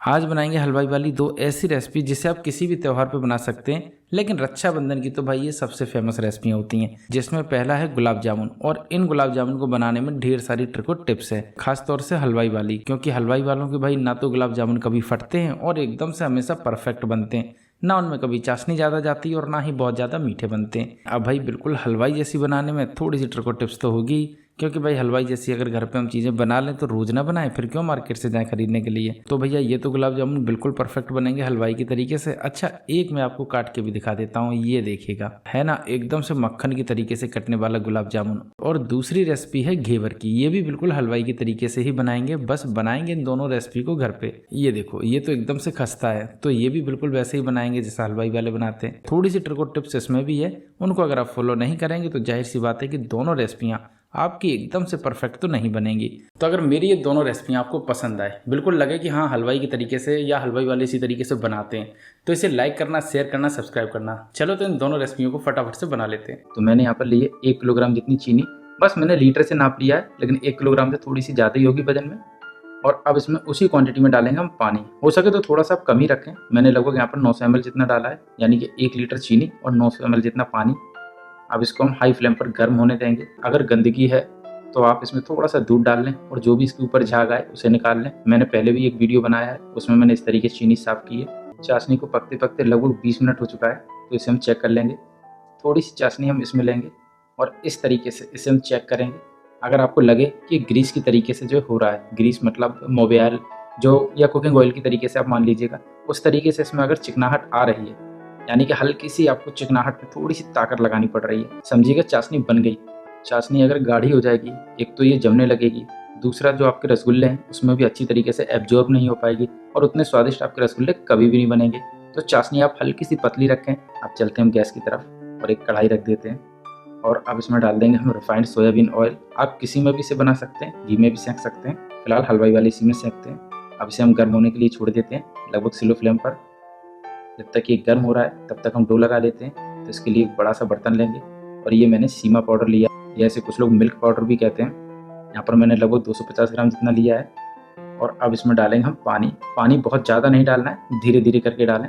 आज बनाएंगे हलवाई वाली दो ऐसी रेसिपी जिसे आप किसी भी त्यौहार पे बना सकते हैं, लेकिन रक्षाबंधन की तो भाई ये सबसे फेमस रेसिपियाँ होती हैं। जिसमें पहला है गुलाब जामुन, और इन गुलाब जामुन को बनाने में ढेर सारी ट्रिक और टिप्स है, खास तौर से हलवाई वाली, क्योंकि हलवाई वालों के भाई ना तो गुलाब जामुन कभी फटते हैं और एकदम से हमेशा परफेक्ट बनते हैं, ना उनमें कभी चाशनी ज़्यादा जाती है और ना ही बहुत ज़्यादा मीठे बनते हैं। अब भाई बिल्कुल हलवाई जैसी बनाने में थोड़ी सी ट्रिक और टिप्स तो होगी, क्योंकि भाई हलवाई जैसी अगर घर पे हम चीज़ें बना लें तो रोज़ ना बनाएं, फिर क्यों मार्केट से जाएं खरीदने के लिए। तो भैया ये तो गुलाब जामुन बिल्कुल परफेक्ट बनेंगे हलवाई के तरीके से। अच्छा, एक मैं आपको काट के भी दिखा देता हूँ, ये देखिएगा, है ना एकदम से मक्खन की तरीके से कटने वाला गुलाब जामुन। और दूसरी रेसिपी है घेवर की, ये भी बिल्कुल हलवाई के तरीके से ही बनाएंगे, बस बनाएंगे इन दोनों रेसिपी को घर पे। ये देखो, ये तो एकदम से खस्ता है, तो ये भी बिल्कुल वैसे ही बनाएंगे जैसा हलवाई वाले बनाते हैं। थोड़ी सी ट्रिक और टिप्स इसमें भी है, उनको अगर आप फॉलो नहीं करेंगे तो जाहिर सी बात है कि दोनों रेसिपियाँ आपकी एकदम से परफेक्ट तो नहीं बनेंगी। तो अगर मेरी ये दोनों रेसिपियाँ आपको पसंद आए, बिल्कुल लगे कि हाँ हलवाई के तरीके से या हलवाई वाले इसी तरीके से बनाते हैं, तो इसे लाइक करना, शेयर करना, सब्सक्राइब करना। चलो तो इन दोनों रेसिपियों को फटाफट से बना लेते हैं। तो मैंने यहाँ पर लिए 1 किलोग्राम जितनी चीनी, बस मैंने लीटर से नाप लिया है, लेकिन 1 किलोग्राम से थोड़ी सी ज़्यादा ही होगी वजन में। और अब इसमें उसी क्वांटिटी में डालेंगे हम पानी, हो सके तो थोड़ा सा आप कम ही रखें। मैंने लगभग यहाँ पर 900 ml जितना डाला है, यानी कि 1 लीटर चीनी और 900 ml जितना पानी। अब इसको हम हाई फ्लेम पर गर्म होने देंगे। अगर गंदगी है तो आप इसमें थोड़ा सा दूध डाल लें और जो भी इसके ऊपर झाग आए उसे निकाल लें। मैंने पहले भी एक वीडियो बनाया है, उसमें मैंने इस तरीके से चीनी साफ की है। चाशनी को पकते पकते लगभग 20 मिनट हो चुका है, तो इसे हम चेक कर लेंगे। थोड़ी सी चाशनी हम इसमें लेंगे और इस तरीके से इसे हम चेक करेंगे। अगर आपको लगे कि ग्रीस की तरीके से जो हो रहा है, ग्रीस मतलब मोबियल जो या कुकिंग ऑयल की तरीके से आप मान लीजिएगा, उस तरीके से इसमें अगर चिकनाहट आ रही है, यानी कि हल्की सी आपको चिकनाहट में थोड़ी सी ताकत लगानी पड़ रही है, समझिएगा चाशनी बन गई। चाशनी अगर गाढ़ी हो जाएगी, एक तो ये जमने लगेगी, दूसरा जो आपके रसगुल्ले हैं उसमें भी अच्छी तरीके से एब्जॉर्ब नहीं हो पाएगी और उतने स्वादिष्ट आपके रसगुल्ले कभी भी नहीं बनेंगे। तो चाशनी आप हल्की सी पतली रखें। अब चलते हैं हम गैस की तरफ और एक कढ़ाई रख देते हैं और अब इसमें डाल देंगे हम रिफाइंड सोयाबीन ऑयल। आप किसी में भी इसे बना सकते हैं, घी में भी सेंक सकते हैं, फिलहाल हलवाई वाली इसी में सेंकते हैं। अब इसे हम गर्म होने के लिए छोड़ देते हैं, लगभग स्लो फ्लेम पर। जब तक ये गर्म हो रहा है तब तक हम डो लगा देते हैं। तो इसके लिए एक बड़ा सा बर्तन लेंगे और ये मैंने सीमा पाउडर लिया, या ऐसे कुछ लोग मिल्क पाउडर भी कहते हैं। यहाँ पर मैंने लगभग 250 ग्राम जितना लिया है। और अब इसमें डालेंगे हम पानी। पानी बहुत ज़्यादा नहीं डालना है, धीरे धीरे करके डालें,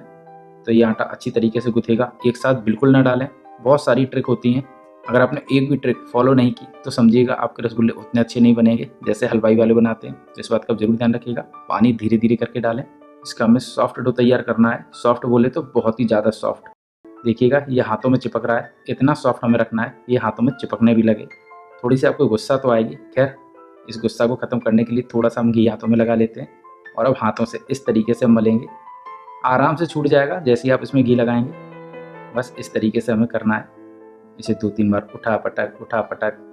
तो ये आटा अच्छी तरीके से गूँथेगा। एक साथ बिल्कुल ना डालें, बहुत सारी ट्रिक होती हैं, अगर आपने एक भी ट्रिक फॉलो नहीं की तो समझिएगा आपके रसगुल्ले उतने अच्छे नहीं बनेंगे जैसे हलवाई वाले बनाते हैं। तो इस बात का जरूर ध्यान रखिएगा, पानी धीरे धीरे करके डालें। इसका हमें सॉफ्ट डो तैयार करना है। सॉफ्ट बोले तो बहुत ही ज़्यादा सॉफ्ट। देखिएगा ये हाथों में चिपक रहा है, इतना सॉफ्ट हमें रखना है ये हाथों में चिपकने भी लगे। थोड़ी सी आपको गुस्सा तो आएगी, खैर इस गुस्सा को ख़त्म करने के लिए थोड़ा सा हम घी हाथों में लगा लेते हैं और अब हाथों से इस तरीके से हम मलेंगे। आराम से छूट जाएगा जैसे ही आप इसमें घी लगाएंगे, बस इस तरीके से हमें करना है। इसे 2-3 बार उठा पटक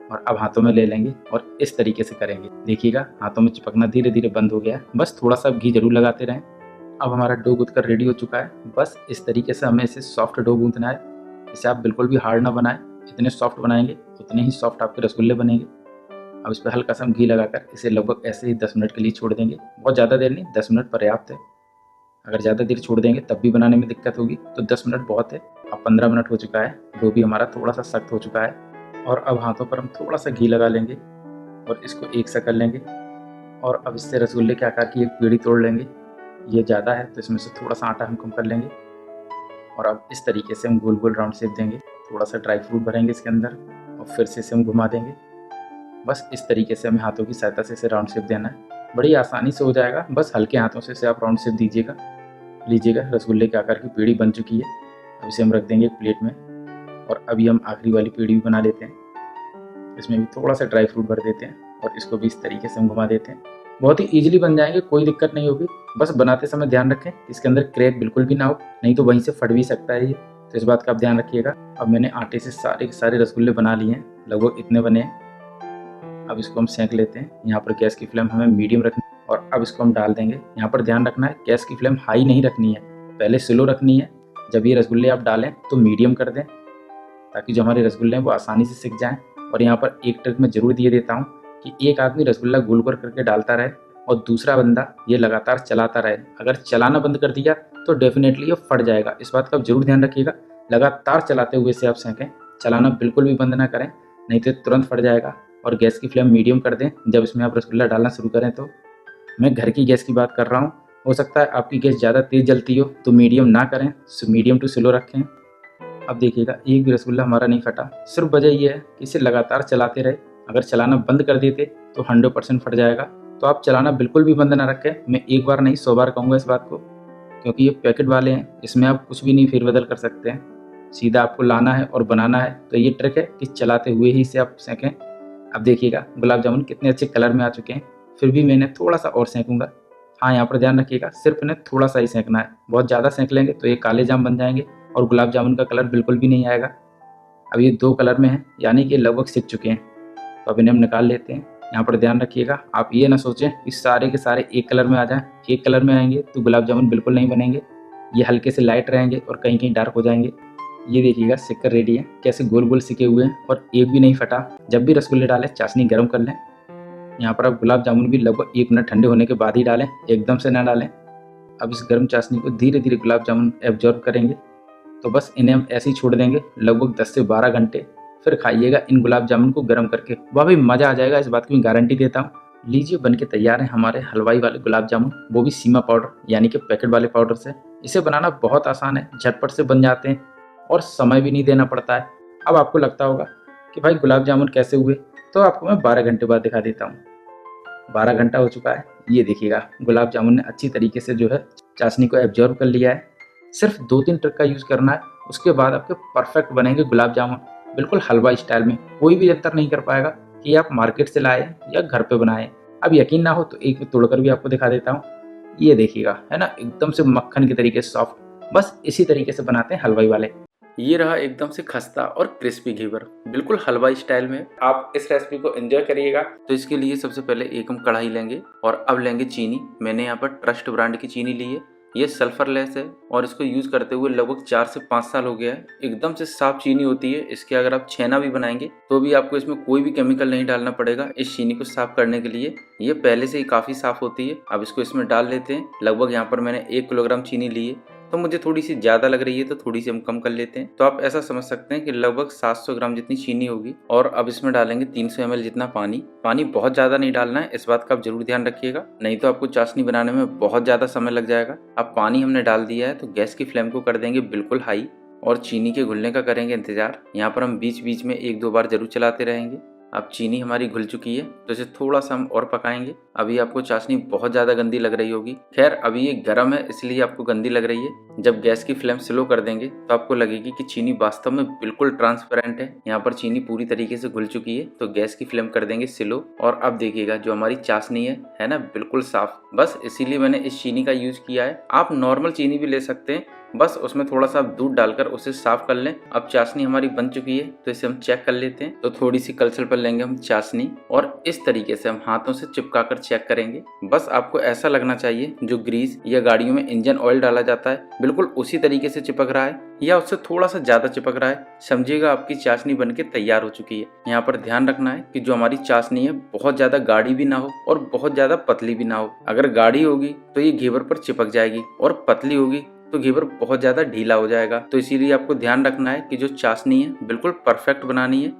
और अब हाथों में ले लेंगे और इस तरीके से करेंगे। देखिएगा हाथों में चिपकना धीरे धीरे बंद हो गया है, बस थोड़ा सा घी जरूर लगाते रहें। अब हमारा डो गूँथ कर रेडी हो चुका है। बस इस तरीके से हमें इसे सॉफ्ट डो गूँथना है। इसे आप बिल्कुल भी हार्ड ना बनाएं, इतने सॉफ्ट बनाएंगे उतने ही सॉफ्ट आपके रसगुल्ले बनेंगे। अब इस पर हल्का सा घी लगाकर इसे लगभग ऐसे ही 10 मिनट के लिए छोड़ देंगे। बहुत ज़्यादा देर नहीं, 10 मिनट पर्याप्त है। अगर ज़्यादा देर छोड़ देंगे तब भी बनाने में दिक्कत होगी, तो 10 मिनट बहुत है। अब 15 मिनट हो चुका है, डो भी हमारा थोड़ा सा सख्त हो चुका है और अब हाथों पर हम थोड़ा सा घी लगा लेंगे और इसको एक सा कर लेंगे और अब इससे रसगुल्ले के आकार की एक पेड़ी तोड़ लेंगे। ये ज़्यादा है तो इसमें से थोड़ा सा आटा हम कम कर लेंगे और अब इस तरीके से हम गोल गोल राउंड शेप देंगे। थोड़ा सा ड्राई फ्रूट भरेंगे इसके अंदर और फिर से इसे हम घुमा देंगे। बस इस तरीके से हमें हाथों की सहायता से इसे राउंड शेप देना है। बड़ी आसानी से हो जाएगा, बस हल्के हाथों से इसे आप राउंड शेप दीजिएगा। लीजिएगा रसगुल्ले के आकार की पेड़ी बन चुकी है। अब इसे हम रख देंगे एक प्लेट में और अभी हम आखिरी वाली पेड़ी भी बना लेते हैं। इसमें भी थोड़ा सा ड्राई फ्रूट भर देते हैं और इसको भी इस तरीके से हम घुमा देते हैं। बहुत ही ईजिली बन जाएंगे, कोई दिक्कत नहीं होगी। बस बनाते समय ध्यान रखें इसके अंदर क्रैक बिल्कुल भी ना हो, नहीं तो वहीं से फट भी सकता है ये, तो इस बात का आप ध्यान रखिएगा। अब मैंने आटे से सारे के सारे रसगुल्ले बना लिए हैं, लगभग इतने बने हैं। अब इसको हम सेंक लेते हैं। यहाँ पर गैस की फ्लेम हमें मीडियम रखनी और अब इसको हम डाल देंगे। यहाँ पर ध्यान रखना है गैस की फ्लेम हाई नहीं रखनी है, पहले स्लो रखनी है। जब ये रसगुल्ले आप डालें तो मीडियम कर दें ताकि जो हमारे रसगुल्ले हैं वो आसानी से सिक जाएं। और यहाँ पर एक ट्रिक मैं जरूर दिए देता हूँ कि एक आदमी रसगुल्ला गोल गोल करके डालता रहे और दूसरा बंदा ये लगातार चलाता रहे। अगर चलाना बंद कर दिया तो डेफिनेटली ये फट जाएगा, इस बात का आप जरूर ध्यान रखिएगा। लगातार चलाते हुए से आप सेंकें, चलाना बिल्कुल भी बंद ना करें, नहीं तो तुरंत फट जाएगा। और गैस की फ्लेम मीडियम कर दें जब इसमें आप रसगुल्ला डालना शुरू करें। तो मैं घर की गैस की बात कर रहा हूँ, हो सकता है आपकी गैस ज़्यादा तेज़ जलती हो तो मीडियम ना करें, मीडियम टू स्लो रखें। अब देखिएगा एक भी रसगुल्ला हमारा नहीं फटा। सिर्फ वजह यह है कि इसे लगातार चलाते रहे। अगर चलाना बंद कर देते तो 100% फट जाएगा। तो आप चलाना बिल्कुल भी बंद ना रखें। मैं एक बार नहीं 100 बार कहूँगा इस बात को, क्योंकि ये पैकेट वाले हैं, इसमें आप कुछ भी नहीं फेरबदल कर सकते हैं। सीधा आपको लाना है और बनाना है। तो ये ट्रिक है कि चलाते हुए ही इसे आप सेकें। अब देखिएगा गुलाब जामुन कितने अच्छे कलर में आ चुके हैं, फिर भी मैंने थोड़ा सा और सेकूंगा। हाँ, यहाँ पर ध्यान रखिएगा, सिर्फ इन्हें थोड़ा सा ही सेकना है। बहुत ज़्यादा सेक लेंगे तो ये काले जाम बन जाएंगे और गुलाब जामुन का कलर बिल्कुल भी नहीं आएगा। अब ये 2 कलर में है, यानी कि लगभग सिक चुके हैं। तो अब इन्हें हम निकाल लेते हैं। यहाँ पर ध्यान रखिएगा, आप ये ना सोचें कि सारे के सारे एक कलर में आ जाएं। एक कलर में आएंगे तो गुलाब जामुन बिल्कुल नहीं बनेंगे। ये हल्के से लाइट रहेंगे और कहीं कहीं डार्क हो जाएंगे। ये देखिएगा सिक कर रेडी है, कैसे गोल गोल सिके हुए हैं और एक भी नहीं फटा। जब भी रसगुल्ले डालें चाशनी गर्म कर लें। यहाँ पर आप गुलाब जामुन भी लगभग 1 मिनट ठंडे होने के बाद ही डालें, एकदम से ना डालें। अब इस गर्म चाशनी को धीरे धीरे गुलाब जामुन एब्जॉर्ब करेंगे। तो बस इन्हें हम ऐसे ही छोड़ देंगे लगभग 10 से 12 घंटे। फिर खाइएगा इन गुलाब जामुन को गर्म करके, वाह भाई मज़ा आ जाएगा, इस बात की मैं गारंटी देता हूँ। लीजिए बन के तैयार है हमारे हलवाई वाले गुलाब जामुन, वो भी सीमा पाउडर यानी कि पैकेट वाले पाउडर से। इसे बनाना बहुत आसान है, झटपट से बन जाते हैं और समय भी नहीं देना पड़ता है। अब आपको लगता होगा कि भाई गुलाब जामुन कैसे हुए, तो आपको मैं 12 घंटे बाद दिखा देता हूँ। 12 घंटा हो चुका है। ये देखिएगा गुलाब जामुन ने अच्छी तरीके से जो है चाशनी को एब्जॉर्ब कर लिया है। सिर्फ 2-3 ट्रिक का यूज़ करना है, उसके बाद आपके परफेक्ट बनेंगे गुलाब जामुन, बिल्कुल हलवाई स्टाइल में। कोई भी अंतर नहीं कर पाएगा कि आप मार्केट से लाए या घर पे बनाए। अब यकीन ना हो तो एक में तोड़कर भी आपको दिखा देता हूँ। ये देखिएगा, है ना, एकदम से मक्खन के तरीके से सॉफ्ट। बस इसी तरीके से बनाते हैं हलवाई वाले। ये रहा एकदम से खस्ता और क्रिस्पी घेवर, बिल्कुल हलवाई स्टाइल में। आप इस रेसिपी को एंजॉय करिएगा। तो इसके लिए सबसे पहले एक हम कढ़ाई लेंगे और अब लेंगे चीनी। मैंने यहाँ पर ट्रस्ट ब्रांड की चीनी ली है। ये सल्फरलेस है और इसको यूज़ करते हुए लगभग 4 से 5 साल हो गया है। एकदम से साफ चीनी होती है। इसके अगर आप छेना भी बनाएंगे तो भी आपको इसमें कोई भी केमिकल नहीं डालना पड़ेगा इस चीनी को साफ करने के लिए। ये पहले से ही काफ़ी साफ होती है। अब इसको इसमें डाल लेते हैं। लगभग यहाँ पर मैंने 1 किलोग्राम चीनी ली है, तो मुझे थोड़ी सी ज़्यादा लग रही है तो थोड़ी सी हम कम कर लेते हैं। तो आप ऐसा समझ सकते हैं कि लगभग 700 ग्राम जितनी चीनी होगी। और अब इसमें डालेंगे 300 ml जितना पानी। पानी बहुत ज़्यादा नहीं डालना है, इस बात का आप जरूर ध्यान रखिएगा, नहीं तो आपको चाशनी बनाने में बहुत ज़्यादा समय लग जाएगा। अब पानी हमने डाल दिया है तो गैस की फ्लेम को कर देंगे बिल्कुल हाई और चीनी के घुलने का करेंगे इंतजार। यहाँ पर हम बीच बीच में 1-2 बार जरूर चलाते रहेंगे। अब चीनी हमारी घुल चुकी है तो इसे थोड़ा सा हम और पकाएंगे। अभी आपको चाशनी बहुत ज़्यादा गंदी लग रही होगी, खैर अभी ये गर्म है इसलिए आपको गंदी लग रही है। जब गैस की फ्लेम स्लो कर देंगे तो आपको लगेगी कि चीनी वास्तव में बिल्कुल ट्रांसपेरेंट है। यहाँ पर चीनी पूरी तरीके से घुल चुकी है तो गैस की फ्लेम कर देंगे स्लो। और अब देखिएगा जो हमारी चाशनी है ना, बिल्कुल साफ। बस इसीलिए मैंने इस चीनी का यूज किया है। आप नॉर्मल चीनी भी ले सकते हैं, बस उसमें थोड़ा सा दूध डालकर उसे साफ कर लें। अब चाशनी हमारी बन चुकी है तो इसे हम चेक कर लेते हैं। तो थोड़ी सी कलछल पर लेंगे हम चाशनी और इस तरीके से हम हाथों से चिपका कर चेक करेंगे। बस आपको ऐसा लगना चाहिए जो ग्रीस या गाड़ियों में इंजन ऑयल डाला जाता है बिल्कुल उसी तरीके से चिपक रहा है या उससे थोड़ा सा ज्यादा चिपक रहा है, समझिएगा आपकी चाशनी बनके तैयार हो चुकी है। यहाँ पर ध्यान रखना है कि जो हमारी चाशनी है बहुत ज्यादा गाढ़ी भी ना हो और बहुत ज्यादा पतली भी ना हो। अगर गाढ़ी होगी तो ये घेवर पर चिपक जाएगी और पतली होगी तो घेवर बहुत ज्यादा ढीला हो जाएगा। तो इसीलिए आपको ध्यान रखना है कि जो चाशनी है बिल्कुल परफेक्ट बनानी है।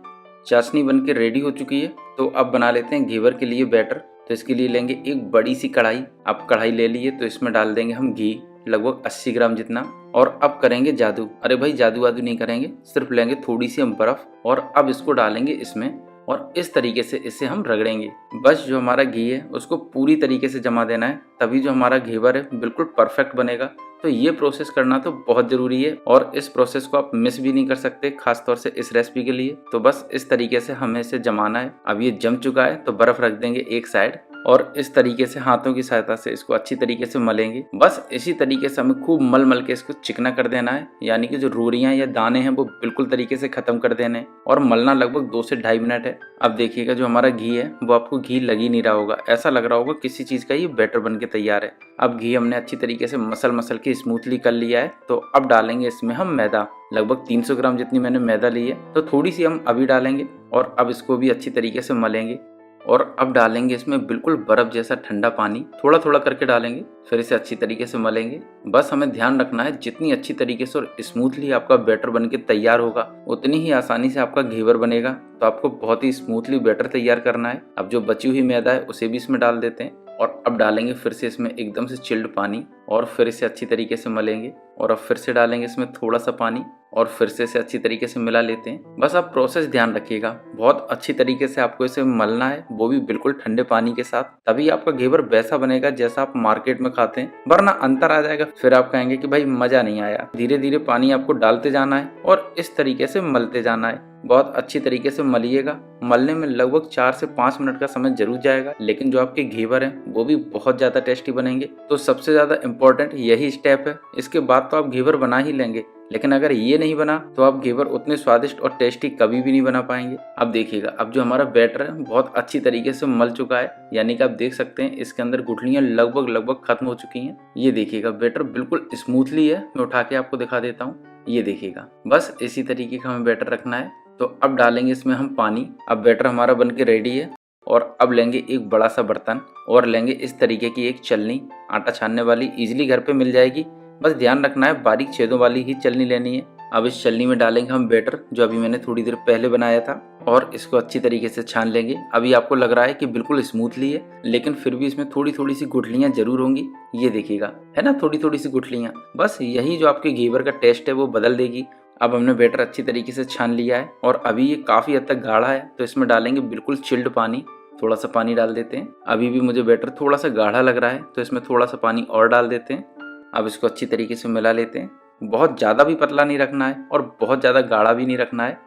चाशनी बनके रेडी हो चुकी है तो अब बना लेते हैं घेवर के लिए बैटर। तो इसके लिए लेंगे एक बड़ी सी कढ़ाई। आप कढ़ाई ले लिए तो इसमें डाल देंगे हम घी लगभग 80 ग्राम जितना। और अब करेंगे जादू। अरे भाई जादू वादू नहीं करेंगे, सिर्फ लेंगे थोड़ी सी हम बर्फ और अब इसको डालेंगे इसमें और इस तरीके से इसे हम रगड़ेंगे। बस जो हमारा घी है उसको पूरी तरीके से जमा देना है, तभी जो हमारा घेवर है बिल्कुल परफेक्ट बनेगा। तो ये प्रोसेस करना तो बहुत जरूरी है और इस प्रोसेस को आप मिस भी नहीं कर सकते, खास तौर से इस रेसिपी के लिए। तो बस इस तरीके से हमें इसे जमाना है। अब ये जम चुका है तो बर्फ रख देंगे एक साइड और इस तरीके से हाथों की सहायता से इसको अच्छी तरीके से मलेंगे। बस इसी तरीके से हमें खूब मल मल के इसको चिकना कर देना है, यानी कि जो रोरियां या दाने हैं वो बिल्कुल तरीके से खत्म कर देने हैं और मलना लगभग 2 से 2.5 मिनट है। अब देखिएगा जो हमारा घी है वो आपको घी लग ही नहीं रहा होगा, ऐसा लग रहा होगा किसी चीज का ये बैटर बन के तैयार है। अब घी हमने अच्छी तरीके से मसल के स्मूथली कर लिया है तो अब डालेंगे इसमें हम मैदा। लगभग 300 ग्राम जितनी मैंने मैदा ली है तो थोड़ी सी हम अभी डालेंगे और अब इसको भी अच्छी तरीके से मलेंगे। और अब डालेंगे इसमें बिल्कुल बर्फ जैसा ठंडा पानी, थोड़ा थोड़ा करके डालेंगे, फिर इसे अच्छी तरीके से मलेंगे। बस हमें ध्यान रखना है जितनी अच्छी तरीके से और स्मूथली आपका बैटर बनके तैयार होगा उतनी ही आसानी से आपका घेवर बनेगा। तो आपको बहुत ही स्मूथली बैटर तैयार करना है। अब जो बची हुई मैदा है उसे भी इसमें डाल देते हैं और अब डालेंगे फिर से इसमें एकदम से चिल्ड पानी और फिर इसे अच्छी तरीके से मलेंगे और अब फिर से डालेंगे इसमें थोड़ा सा पानी और फिर से इसे अच्छी तरीके से मिला लेते हैं। बस आप प्रोसेस ध्यान रखिएगा, बहुत अच्छी तरीके से आपको इसे मलना है, वो भी बिल्कुल ठंडे पानी के साथ, तभी आपका घेवर वैसा बनेगा जैसा आप मार्केट में खाते हैं, वरना अंतर आ जाएगा, फिर आप कहेंगे कि भाई मजा नहीं आया। धीरे धीरे पानी आपको डालते जाना है और इस तरीके से मलते जाना है। बहुत अच्छी तरीके से मलिएगा। मलने में लगभग 4 से 5 मिनट का समय जरूर जाएगा, लेकिन जो आपके घेवर हैं वो भी बहुत ज्यादा टेस्टी बनेंगे। तो सबसे ज्यादा इम्पोर्टेंट यही स्टेप है, इसके बाद तो आप घेवर बना ही लेंगे, लेकिन अगर ये नहीं बना तो आप घेवर उतने स्वादिष्ट और टेस्टी कभी भी नहीं बना पाएंगे। अब देखिएगा, अब जो हमारा बैटर है बहुत अच्छी तरीके से मल चुका है, यानी कि आप देख सकते हैं इसके अंदर गुठलियां लगभग खत्म हो चुकी हैं। ये देखिएगा बैटर बिल्कुल स्मूथली है, मैं उठा के आपको दिखा देता हूँ। ये देखिएगा, बस इसी तरीके का हमें बैटर रखना है। तो अब डालेंगे इसमें हम पानी। अब बैटर हमारा बन के रेडी है और अब लेंगे एक बड़ा सा बर्तन और लेंगे इस तरीके की एक छलनी, आटा छानने वाली, इजीली घर पे मिल जाएगी। बस ध्यान रखना है बारीक छेदों वाली ही छलनी लेनी है। अब इस छलनी में डालेंगे हम बैटर जो अभी मैंने थोड़ी देर पहले बनाया था और इसको अच्छी तरीके से छान लेंगे। अभी आपको लग रहा है कि बिल्कुल स्मूथली है, लेकिन फिर भी इसमें थोड़ी थोड़ी सी गुठलियां जरूर होंगी। ये देखिएगा, है ना, थोड़ी थोड़ी सी गुठलियां, बस यही जो आपके घेवर का टेस्ट है वो बदल देगी। अब हमने बैटर अच्छी तरीके से छान लिया है और अभी ये काफी हद तक गाढ़ा है, तो इसमें डालेंगे बिल्कुल चिल्ड पानी। थोड़ा सा पानी डाल देते हैं। अभी भी मुझे बैटर थोड़ा सा गाढ़ा लग रहा है, तो इसमें थोड़ा सा पानी और डाल देते हैं। अब इसको अच्छी तरीके से मिला लेते हैं। बहुत ज्यादा भी पतला नहीं रखना है और बहुत ज्यादा गाढ़ा भी नहीं रखना है।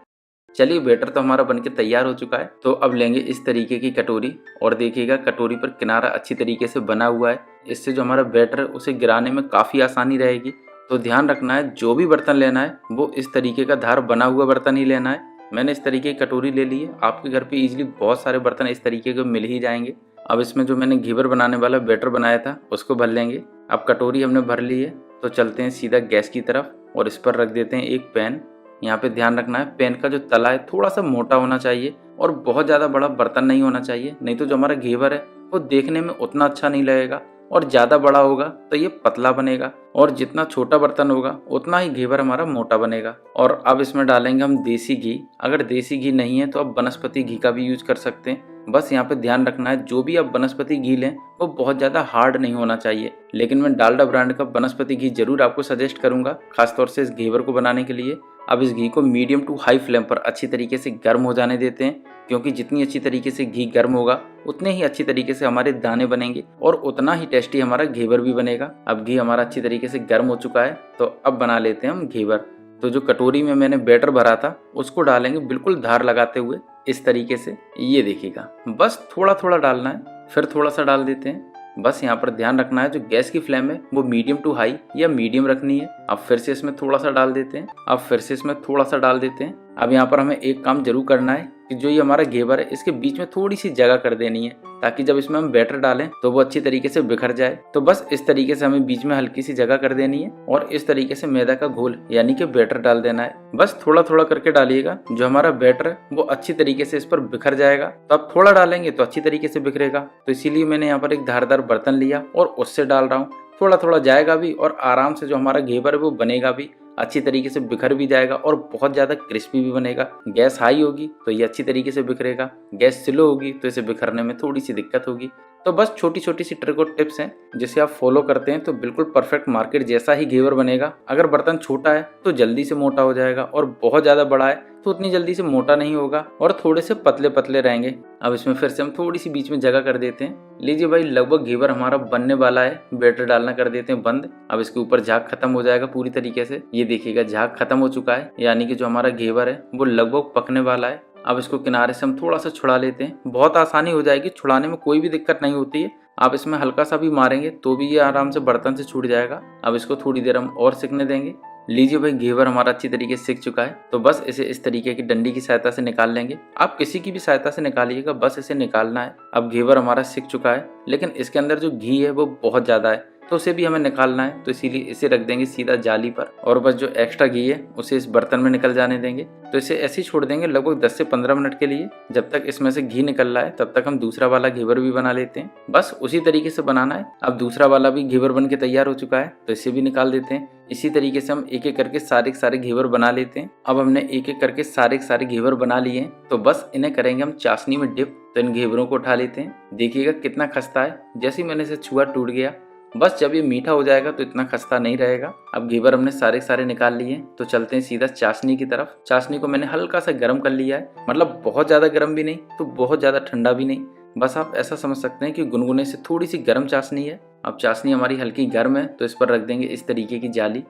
चलिए, बैटर तो हमारा बनके तैयार हो चुका है। तो अब लेंगे इस तरीके की कटोरी और देखिएगा कटोरी पर किनारा अच्छी तरीके से बना हुआ है, इससे जो हमारा बैटर है उसे गिराने में काफी आसानी रहेगी। तो ध्यान रखना है, जो भी बर्तन लेना है वो इस तरीके का धार बना हुआ बर्तन ही लेना है। मैंने इस तरीके की कटोरी ले ली है, आपके घर पे इजीली बहुत सारे बर्तन इस तरीके के मिल ही जाएंगे। अब इसमें जो मैंने घेवर बनाने वाला बैटर बनाया था उसको भर लेंगे। अब कटोरी हमने भर ली है, तो चलते हैं सीधा गैस की तरफ और इस पर रख देते हैं एक पैन। यहाँ पे ध्यान रखना है, पैन का जो तला है थोड़ा सा मोटा होना चाहिए और बहुत ज़्यादा बड़ा बर्तन नहीं होना चाहिए, नहीं तो जो हमारा घेवर है वो देखने में उतना अच्छा नहीं लगेगा और ज़्यादा बड़ा होगा तो ये पतला बनेगा और जितना छोटा बर्तन होगा उतना ही घेवर हमारा मोटा बनेगा। और अब इसमें डालेंगे हम देसी घी। अगर देसी घी नहीं है तो आप वनस्पति घी का भी यूज कर सकते हैं। बस यहाँ पे ध्यान रखना है, जो भी आप वनस्पति घी लें वो बहुत ज़्यादा हार्ड नहीं होना चाहिए, लेकिन मैं डालडा ब्रांड का वनस्पति घी जरूर आपको सजेस्ट करूंगा, खासतौर से इस घेवर को बनाने के लिए। अब इस घी को मीडियम टू हाई फ्लेम पर अच्छी तरीके से गर्म हो जाने देते हैं, क्योंकि जितनी अच्छी तरीके से घी गर्म होगा उतने ही अच्छी तरीके से हमारे दाने बनेंगे और उतना ही टेस्टी हमारा घेवर भी बनेगा। अब घी हमारा अच्छी तरीके से गर्म हो चुका है, तो अब बना लेते हैं हम घेवर। तो जो कटोरी में मैंने बैटर भरा था उसको डालेंगे बिल्कुल धार लगाते हुए इस तरीके से। ये देखिएगा, बस थोड़ा थोड़ा डालना है, फिर थोड़ा सा डाल देते हैं। बस यहाँ पर ध्यान रखना है, जो गैस की फ्लेम है वो मीडियम टू हाई या मीडियम रखनी है। अब फिर से इसमें थोड़ा सा डाल देते हैं, अब फिर से इसमें थोड़ा सा डाल देते हैं। अब यहाँ पर हमें एक काम जरूर करना है कि जो ये हमारा घेवर है इसके बीच में थोड़ी सी जगह कर देनी है, ताकि जब इसमें हम बैटर डालें तो वो अच्छी तरीके से बिखर जाए। तो बस इस तरीके से हमें बीच में हल्की सी जगह कर देनी है और इस तरीके से मैदा का घोल यानी कि बैटर डाल देना है। बस थोड़ा थोड़ा करके डालिएगा, जो हमारा बैटर है वो अच्छी तरीके से इस पर बिखर जाएगा। तो आप थोड़ा डालेंगे तो अच्छी तरीके से बिखरेगा, तो इसीलिए मैंने यहाँ पर एक धारदार बर्तन लिया और उससे डाल रहा हूँ। थोड़ा थोड़ा जाएगा भी और आराम से जो हमारा घेवर है वो बनेगा भी, अच्छी तरीके से बिखर भी जाएगा और बहुत ज़्यादा क्रिस्पी भी बनेगा। गैस हाई होगी तो ये अच्छी तरीके से बिखरेगा, गैस स्लो होगी तो इसे बिखरने में थोड़ी सी दिक्कत होगी। तो बस छोटी छोटी सी ट्रिक और टिप्स हैं, जिसे आप फॉलो करते हैं तो बिल्कुल परफेक्ट मार्केट जैसा ही घेवर बनेगा। अगर बर्तन छोटा है तो जल्दी से मोटा हो जाएगा और बहुत ज़्यादा बड़ा है तो उतनी जल्दी से मोटा नहीं होगा और थोड़े से पतले पतले रहेंगे। अब इसमें फिर से हम थोड़ी सी बीच में जगह कर देते हैं। लीजिए भाई, लगभग घेवर हमारा बनने वाला है। बैटर डालना कर देते हैं बंद। अब इसके ऊपर झाग खत्म हो जाएगा पूरी तरीके से। ये देखिएगा, झाग खत्म हो चुका है, यानी कि जो हमारा घेवर है वो लगभग पकने वाला है। अब इसको किनारे से हम थोड़ा सा छुड़ा लेते हैं, बहुत आसानी हो जाएगी, छुड़ाने में कोई भी दिक्कत नहीं होती है। आप इसमें हल्का सा भी मारेंगे तो भी ये आराम से बर्तन से छूट जाएगा। अब इसको थोड़ी देर हम और सिकने देंगे। लीजिए भाई, घेवर हमारा अच्छी तरीके से सिक चुका है, तो बस इसे इस तरीके की डंडी की सहायता से निकाल लेंगे। आप किसी की भी सहायता से निकालिएगा, बस इसे निकालना है। अब घेवर हमारा सिक चुका है, लेकिन इसके अंदर जो घी है वो बहुत ज़्यादा है, तो उसे भी हमें निकालना है, तो इसीलिए इसे रख देंगे सीधा जाली पर और बस जो एक्स्ट्रा घी है उसे इस बर्तन में निकल जाने देंगे। तो इसे ऐसे ही छोड़ देंगे लगभग 10 से 15 मिनट के लिए। जब तक इसमें से घी निकल रहा है तब तक हम दूसरा वाला घेवर भी बना लेते हैं। बस उसी तरीके से बनाना है। अब दूसरा वाला भी घेवर बन के तैयार हो चुका है, तो इसे भी निकाल देते हैं। इसी तरीके से हम एक एक करके सारे घेवर बना लेते हैं। अब हमने एक एक करके सारे घेवर बना लिए हैं, तो बस इन्हें करेंगे हम चाशनी में डिप। तो इन घेवरों को उठा लेते हैं। देखिएगा कितना खस्ता है, जैसे ही मैंने इसे छुआ टूट गया। बस जब ये मीठा हो जाएगा तो इतना खस्ता नहीं रहेगा। अब घेवर हमने सारे निकाल लिए, तो चलते हैं सीधा चाशनी की तरफ। चाशनी को मैंने हल्का सा गर्म कर लिया है, मतलब बहुत ज्यादा गर्म भी नहीं तो बहुत ज्यादा ठंडा भी नहीं। बस आप ऐसा समझ सकते हैं कि गुनगुने से थोड़ी सी गर्म चाशनी है। अब चाशनी हमारी हल्की गर्म है, तो इस पर रख देंगे इस तरीके की जाली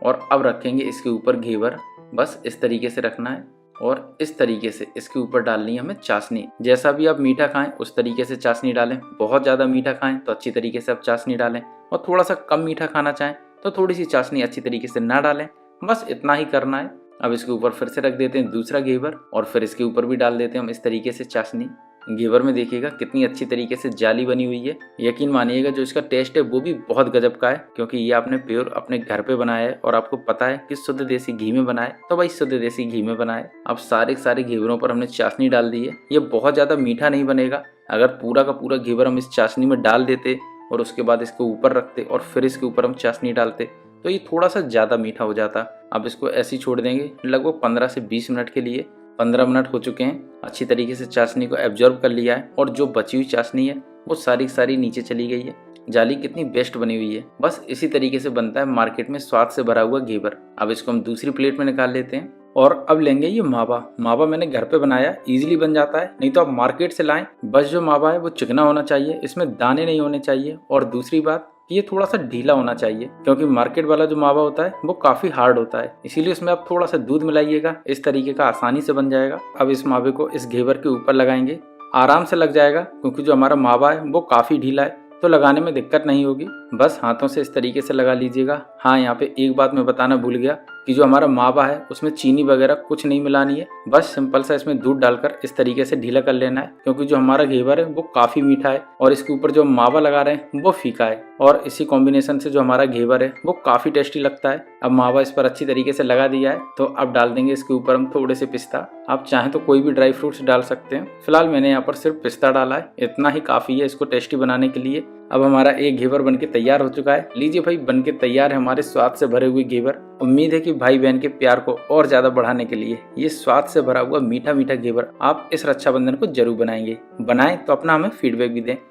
और अब रखेंगे इसके ऊपर घेवर। बस इस तरीके से रखना है और इस तरीके से इसके ऊपर डालनी है हमें चाशनी। जैसा भी आप मीठा खाएं उस तरीके से चाशनी डालें। बहुत ज़्यादा मीठा खाएं तो अच्छी तरीके से आप चाशनी डालें, और थोड़ा सा कम मीठा खाना चाहें तो थोड़ी सी चाशनी अच्छी तरीके से ना डालें। बस इतना ही करना है। अब इसके ऊपर फिर से रख देते हैं दूसरा घेवर और फिर इसके ऊपर भी डाल देते हैं हम इस तरीके से चाशनी। घेवर में देखिएगा कितनी अच्छी तरीके से जाली बनी हुई है। यकीन मानिएगा जो इसका टेस्ट है वो भी बहुत गजब का है, क्योंकि ये आपने प्योर अपने घर पे बनाया है और आपको पता है कि शुद्ध देसी घी में बना है, तो भाई शुद्ध देसी घी में बना है। अब सारे घेवरों पर हमने चाशनी डाल दी है। ये बहुत ज्यादा मीठा नहीं बनेगा। अगर पूरा का पूरा घेवर हम इस चाशनी में डाल देते और उसके बाद इसको ऊपर रखते और फिर इसके ऊपर हम चाशनी डालते तो ये थोड़ा सा ज्यादा मीठा हो जाता। अब इसको ऐसे ही छोड़ देंगे लगभग 15 से 20 मिनट के लिए। 15 मिनट हो चुके हैं। अच्छी तरीके से चाशनी को एब्जॉर्ब कर लिया है और जो बची हुई चाशनी है वो सारी नीचे चली गई है। जाली कितनी बेस्ट बनी हुई है। बस इसी तरीके से बनता है मार्केट में स्वाद से भरा हुआ घेवर। अब इसको हम दूसरी प्लेट में निकाल लेते हैं और अब लेंगे ये मावा। मावा मैंने घर पे बनाया, इजीली बन जाता है, नहीं तो आप मार्केट से लाएं। बस जो मावा है वो चिकना होना चाहिए, इसमें दाने नहीं होने चाहिए। और दूसरी बात ये थोड़ा सा ढीला होना चाहिए, क्योंकि मार्केट वाला जो मावा होता है वो काफी हार्ड होता है। इसीलिए उसमें आप थोड़ा सा दूध मिलाइएगा, इस तरीके का आसानी से बन जाएगा। अब इस मावे को इस घेवर के ऊपर लगाएंगे, आराम से लग जाएगा, क्योंकि जो हमारा मावा है वो काफी ढीला है, तो लगाने में दिक्कत नहीं होगी। बस हाथों से इस तरीके से लगा लीजिएगा। हाँ, यहाँ पे एक बात मैं बताना भूल गया कि जो हमारा मावा है उसमें चीनी वगैरह कुछ नहीं मिलानी है। बस सिंपल सा इसमें दूध डालकर इस तरीके से ढीला कर लेना है, क्योंकि जो हमारा घेवर है वो काफी मीठा है और इसके ऊपर जो मावा लगा रहे हैं वो फीका है, और इसी कॉम्बिनेशन से जो हमारा घेवर है वो काफी टेस्टी लगता है। अब मावा इस पर अच्छी तरीके से लगा दिया है, तो अब डाल देंगे इसके ऊपर हम थोड़े से पिस्ता। आप चाहें तो कोई भी ड्राई फ्रूट्स डाल सकते हैं, फिलहाल मैंने यहाँ पर सिर्फ पिस्ता डाला है। इतना ही काफी है इसको टेस्टी बनाने के लिए। अब हमारा एक घेवर बनके तैयार हो चुका है। लीजिए भाई, बनके तैयार है हमारे स्वाद से भरे हुए घेवर। उम्मीद है कि भाई बहन के प्यार को और ज्यादा बढ़ाने के लिए ये स्वाद से भरा हुआ मीठा मीठा घेवर आप इस रक्षाबंधन को जरूर बनाएंगे। बनाएं तो अपना हमें फीडबैक भी दें।